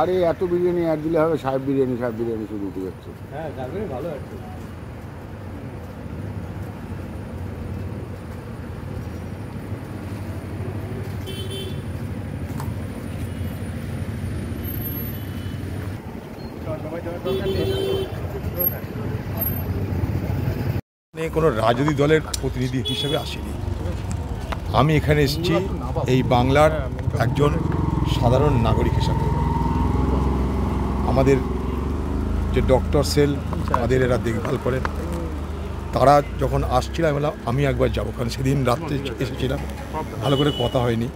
আরে এত বিরিয়ানি অ্যাড দিলে হবে? সাহেব বিরিয়ানি শুধু উঠে যাচ্ছে। হ্যাঁ, যাবেন ভালো আছে। কোনো রাজনৈতিক দলের প্রতিনিধি হিসেবে আসিনি। আমি এখানে এসেছি এই বাংলার একজন সাধারণ নাগরিক হিসাবে। আমাদের যে ডক্টর সেল আমাদের এরা দেখভাল করেন, তারা যখন আসছিলাম বললাম আমি একবার যাবো, কারণ সেদিন রাত্রে এসেছিলাম, ভালো করে কথা হয়নি,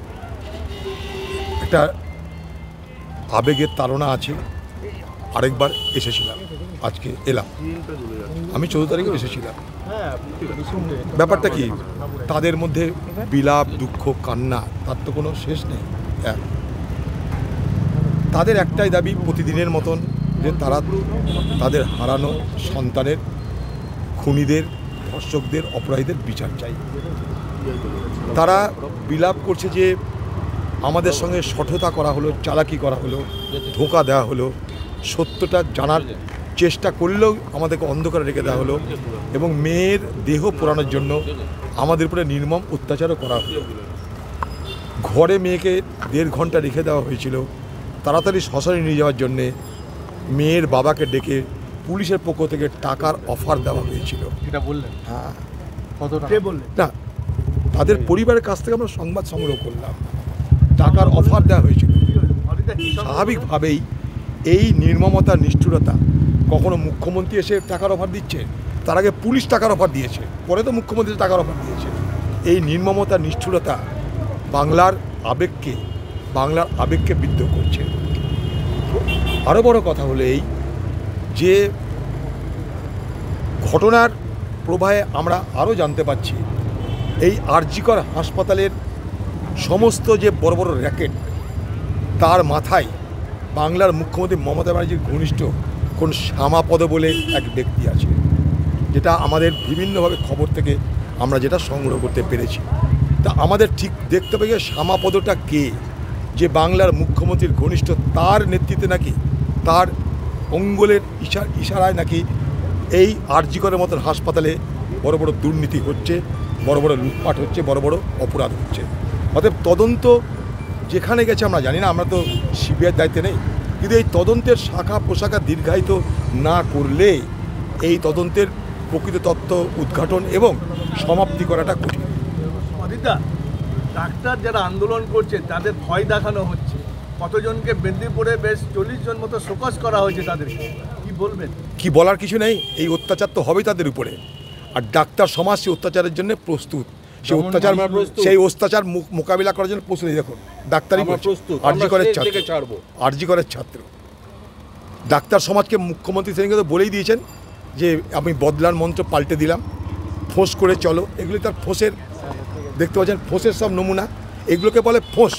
একটা আবেগের তাড়না আছে। আরেকবার এসেছিলাম, আজকে এলাম। আমি 14 তারিখেও এসেছিলাম। ব্যাপারটা কি, তাদের মধ্যে বিলাপ, দুঃখ, কান্না, তার তো কোনো শেষ নেই। তাদের একটাই দাবি প্রতিদিনের মতন, যে তারা তাদের হারানো সন্তানের, খুনিদের, ধর্ষকদের, অপরাধীদের বিচার চাই। তারা বিলাপ করছে যে আমাদের সঙ্গে শঠতা করা হলো, চালাকি করা হলো, ধোঁকা দেওয়া হলো, সত্যটা জানার চেষ্টা করলেও আমাদেরকে অন্ধকারে রেখে দেওয়া হলো, এবং মেয়ের দেহ পোড়ানোর জন্য আমাদের উপরে নির্মম অত্যাচারও করা হলো। ঘরে মেয়েকে 1.5 ঘন্টা রেখে দেওয়া হয়েছিল। তাড়াতাড়ি শ্মশানে নিয়ে যাওয়ার জন্যে মেয়ের বাবাকে ডেকে পুলিশের পক্ষ থেকে টাকার অফার দেওয়া হয়েছিল। এটা বললেন? হ্যাঁ। কত টাকা বললেন? না, তাদের পরিবারের কাছ থেকে আমরা সংবাদ সংগ্রহ করলাম, টাকার অফার দেওয়া হয়েছিল। স্বাভাবিকভাবেই এই নির্মমতা, নিষ্ঠুরতা, কখনো মুখ্যমন্ত্রী এসে টাকার অফার দিচ্ছে, তার আগে পুলিশ টাকার অফার দিয়েছে, পরে তো মুখ্যমন্ত্রী টাকার অফার দিয়েছে। এই নির্মমতা, নিষ্ঠুরতা বাংলার আবেগকে বিদ্ধ করছে। আরও বড় কথা হলো এই যে ঘটনার প্রবাহে আমরা আরও জানতে পারছি, এই আরজিকর হাসপাতালের সমস্ত যে বড় বড় র্যাকেট, তার মাথায় বাংলার মুখ্যমন্ত্রী মমতা ব্যানার্জির ঘনিষ্ঠ কোন শ্যামাপদ বলে এক ব্যক্তি আছে, যেটা আমাদের বিভিন্নভাবে খবর থেকে আমরা যেটা সংগ্রহ করতে পেরেছি। তা আমাদের ঠিক দেখতে হবে যে শ্যামাপদটা কে, যে বাংলার মুখ্যমন্ত্রীর ঘনিষ্ঠ, তার নেতৃত্বে নাকি, তার অঙ্গলের ইশারায় নাকি এই আরজিকরের মতন হাসপাতালে বড় বড় দুর্নীতি হচ্ছে, বড় বড় লুটপাট হচ্ছে, বড় বড় অপরাধ হচ্ছে। অতএব তদন্ত যেখানে গেছে আমরা জানি না, আমরা তো সিবিআইয়ের দায়িত্বে নেই, কিন্তু এই তদন্তের শাখা প্রশাখা দীর্ঘায়িত না করলে এই তদন্তের প্রকৃত তথ্য উদ্ঘাটন এবং সমাপ্তি করাটা কঠিন। অদিতা, ডাক্তার যারা আন্দোলন করছে তাদের ভয় দেখানো হচ্ছে, কতজনকে মেদিনীপুরে বেশ 40 জন মতো শোকজ করা হয়েছে, তাদেরকে কি বলবেন? কি বলার কিছু নেই, এই অত্যাচার তো হবেই তাদের উপরে। আর ডাক্তার সমাজ সেই অত্যাচারের জন্য প্রস্তুত, সেই অত্যাচার মোকাবিলা করার জন্য প্রস্তুত। দেখুন, ডাক্তারই আরজিকরের ছাত্র, ডাক্তার সমাজকে মুখ্যমন্ত্রী সেদিনকে তো বলেই দিয়েছেন যে আমি বদলার মন্ত্র পাল্টে দিলাম, ফোঁস করে চলো। এগুলি তার ফোঁসের, দেখতে পাচ্ছেন ফোঁসের সব নমুনা, এগুলোকে বলে ফোঁস।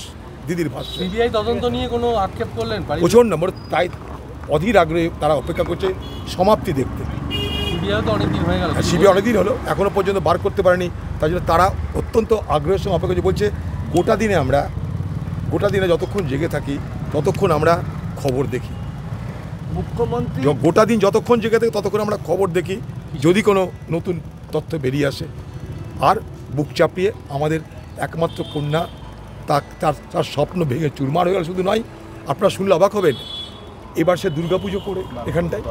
দিদির ভাষ্য। সিবিআই তদন্ত নিয়ে কোনো আক্ষেপ করলেন? প্রচণ্ড নম্বর, তাই অধীর আগ্রহে তারা অপেক্ষা করছে সমাপ্তি দেখতে। সিবিআই তো অনেকদিন হয়ে গেল, সিবিআই অনেকদিন হলো, এখনও পর্যন্ত বার করতে পারেনি। তাই জন্য তারা অত্যন্ত আগ্রহের সঙ্গে অপেক্ষা করছে। বলছে গোটা দিনে যতক্ষণ জেগে থাকি ততক্ষণ আমরা খবর দেখি। মুখ্যমন্ত্রী গোটা দিন যতক্ষণ জেগে থাকি ততক্ষণ আমরা খবর দেখি, যদি কোনো নতুন তথ্য বেরিয়ে আসে। আর বুক চাপিয়ে আমাদের একমাত্র কন্যা, তার স্বপ্ন ভেঙে চুরমার হয়ে গেল। শুধু নয়, আপনারা শুনলে অবাক হবেন, এবার সে দুর্গাপুজো করে এখানটায়।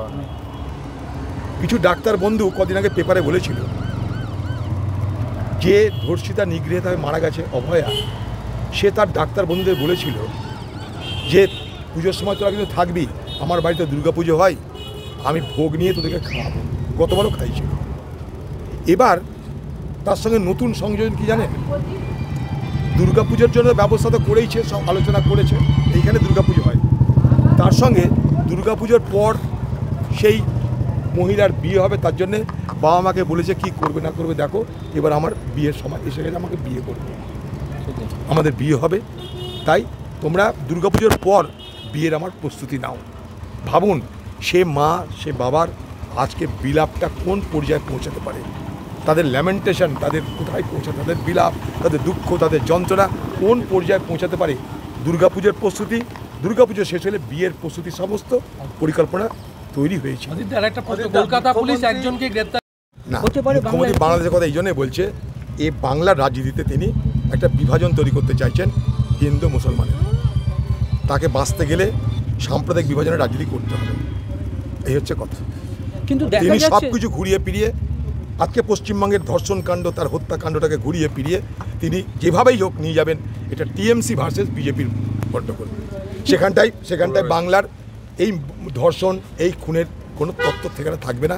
কিছু ডাক্তার বন্ধু কদিন আগে পেপারে বলেছিল যে ধর্ষিতা নিগৃহীত হয়ে মারা গেছে অভয়া, সে তার ডাক্তার বন্ধুদের বলেছিল যে পুজোর সময় তোরা কিন্তু থাকবি, আমার বাড়িতে দুর্গাপুজো হয়, আমি ভোগ নিয়ে তোদেরকে খাওয়াবো। গতবারও খাইছিল। এবার তার সঙ্গে নতুন সংযোজন কি জানেন, দুর্গাপুজোর জন্য ব্যবস্থা তো করেইছে, সব আলোচনা করেছে, এইখানে দুর্গাপুজো হয়, তার সঙ্গে দুর্গাপুজোর পর সেই মহিলার বিয়ে হবে, তার জন্যে বাবা মাকে বলেছে কি করবে না করবে দেখো, এবার আমার বিয়ের সময় এসে গেছে, আমাকে বিয়ে করবে, আমাদের বিয়ে হবে, তাই তোমরা দুর্গাপুজোর পর বিয়ের আমার প্রস্তুতি নাও। ভাবুন, সে মা, সে বাবার আজকে বিলাপটা কোন পর্যায়ে পৌঁছাতে পারে। তাদের ল্যামেন্টেশন, তাদের কোথায় পৌঁছায়, তাদের বিলাপ, তাদের দুঃখ, তাদের যন্ত্রণা কোন পর্যায়ে পৌঁছাতে পারে। দুর্গাপুজোর প্রস্তুতি, দুর্গাপুজো শেষ হলে বিয়ের প্রস্তুতি, সমস্ত পরিকল্পনা তৈরি হয়েছে। আরেকটা প্রশ্ন, কলকাতা পুলিশ একজনকে গ্রেপ্তার না, মুখ্যমন্ত্রী বাংলাদেশের কথা এই জন্যই বলছে, এই বাংলার রাজনীতিতে তিনি একটা বিভাজন তৈরি করতে চাইছেন হিন্দু মুসলমানের। তাকে বাঁচতে গেলে সাম্প্রদায়িক বিভাজনের রাজনীতি করতে হবে, এই হচ্ছে কথা। কিন্তু তিনি সব কিছু ঘুরিয়ে ফিরিয়ে আজকে পশ্চিমবঙ্গের ধর্ষণকাণ্ড, তার হত্যাকাণ্ডটাকে ঘুরিয়ে ফিরিয়ে তিনি যেভাবেই হোক নিয়ে যাবেন এটা টিএমসি ভার্সেস বিজেপির গণ্ডগোল। সেখানটায় বাংলার এই ধর্ষণ, এই খুনের কোনো তত্ত্ব সেখানে থাকবে না।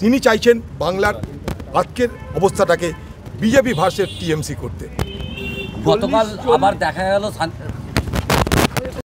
তিনি চাইছেন বাংলার আজকের অবস্থাটাকে বিজেপি ভার্সেস টিএমসি করতে। গতকাল আবার দেখা গেল